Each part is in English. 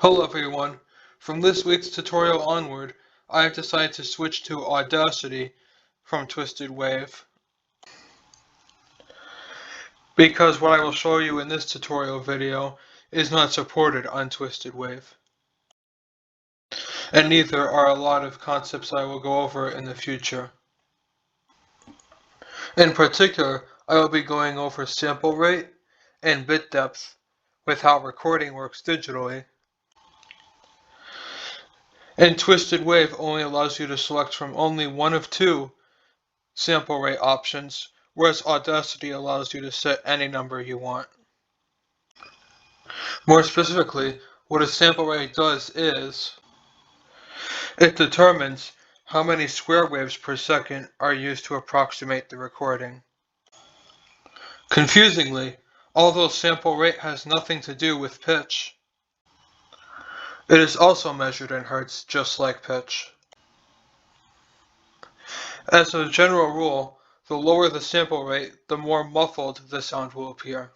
Hello everyone. From this week's tutorial onward, I have decided to switch to Audacity from TwistedWave because what I will show you in this tutorial video is not supported on TwistedWave. And neither are a lot of concepts I will go over in the future. In particular, I will be going over sample rate and bit depth with how recording works digitally. And TwistedWave only allows you to select from only one of two sample rate options, whereas Audacity allows you to set any number you want. More specifically, what a sample rate does is it determines how many square waves per second are used to approximate the recording. Confusingly, although sample rate has nothing to do with pitch, it is also measured in hertz just like pitch. As a general rule, the lower the sample rate, the more muffled the sound will appear.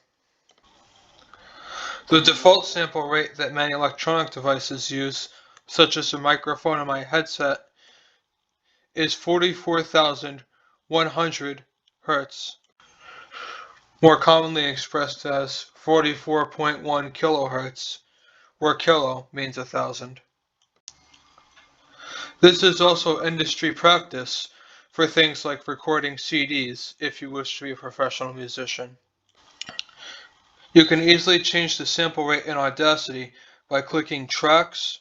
The default sample rate that many electronic devices use, such as a microphone in my headset, is 44,100 Hz, more commonly expressed as 44.1 kHz, where kilo means 1,000. This is also industry practice for things like recording CDs if you wish to be a professional musician. You can easily change the sample rate in Audacity by clicking Tracks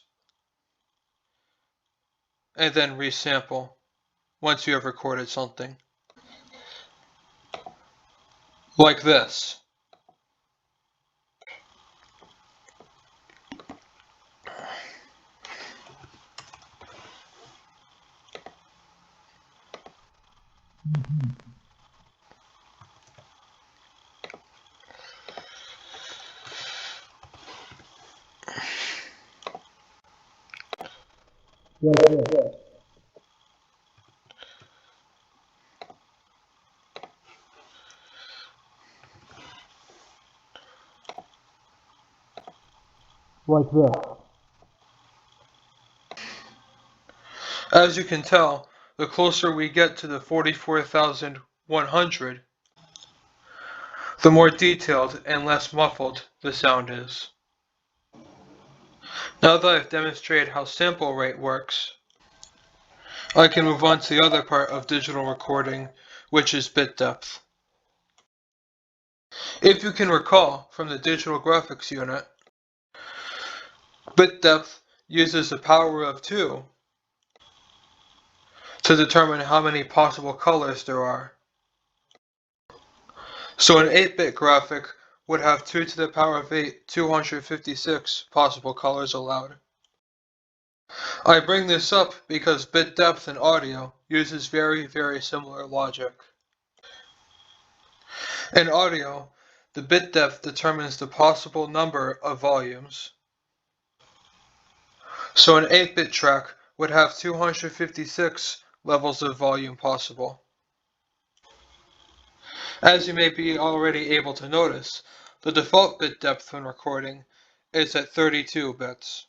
and then Resample once you have recorded something. Like this. Like this. As you can tell, the closer we get to the 44,100, the more detailed and less muffled the sound is. Now that I've demonstrated how sample rate works, I can move on to the other part of digital recording, which is bit depth. If you can recall from the digital graphics unit, bit depth uses a power of 2 to determine how many possible colors there are. So an 8-bit graphic would have 2 to the power of 8, 256 possible colors allowed. I bring this up because bit depth in audio uses very similar logic. In audio, the bit depth determines the possible number of volumes. So an 8-bit track would have 256 levels of volume possible. As you may be already able to notice, the default bit depth when recording is at 32 bits.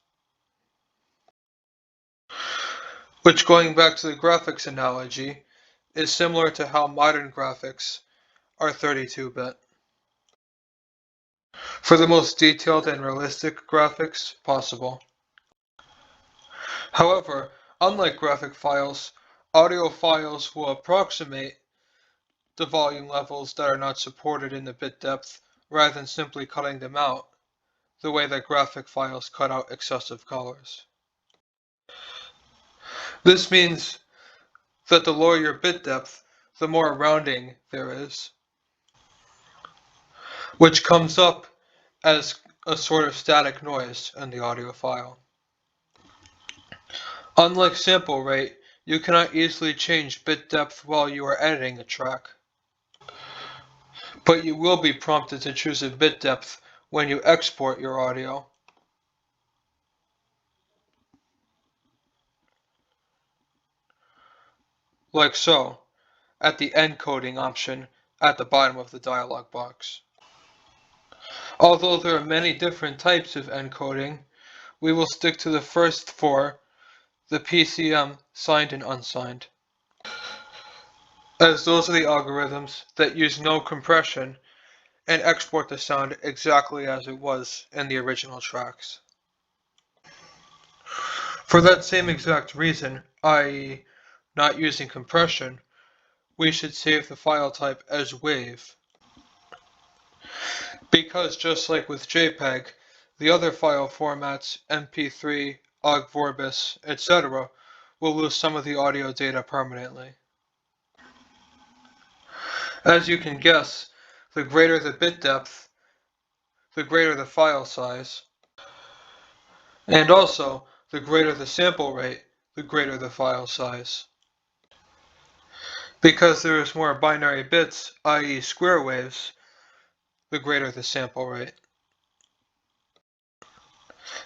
Which, going back to the graphics analogy, is similar to how modern graphics are 32-bit. For the most detailed and realistic graphics possible. However, unlike graphic files, audio files will approximate the volume levels that are not supported in the bit depth rather than simply cutting them out, the way that graphic files cut out excessive colors. This means that the lower your bit depth, the more rounding there is, which comes up as a sort of static noise in the audio file. Unlike sample rate, you cannot easily change bit depth while you are editing a track. But you will be prompted to choose a bit depth when you export your audio. Like so, at the encoding option at the bottom of the dialog box. Although there are many different types of encoding, we will stick to the first four, the PCM, signed and unsigned, as those are the algorithms that use no compression and export the sound exactly as it was in the original tracks. For that same exact reason, i.e. not using compression, we should save the file type as WAV. Because just like with JPEG, the other file formats, MP3, OGG Vorbis, etc., will lose some of the audio data permanently. As you can guess, the greater the bit depth, the greater the file size, and also, the greater the sample rate, the greater the file size. Because there is more binary bits, i.e. square waves, the greater the sample rate.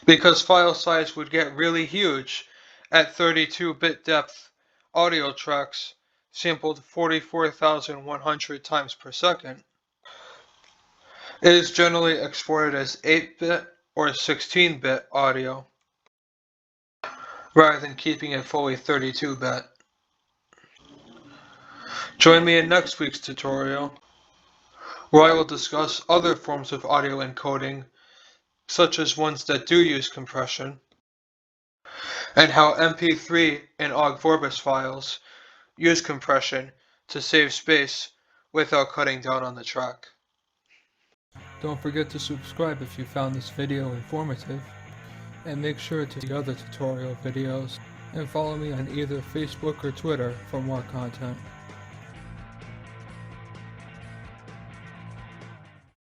Because file size would get really huge at 32-bit depth, audio tracks sampled 44,100 times per second. It is generally exported as 8-bit or 16-bit audio, rather than keeping it fully 32-bit. Join me in next week's tutorial, where I will discuss other forms of audio encoding, such as ones that do use compression, and how MP3 and OGG Vorbis files use compression to save space without cutting down on the track. Don't forget to subscribe if you found this video informative, and make sure to see other tutorial videos, and follow me on either Facebook or Twitter for more content.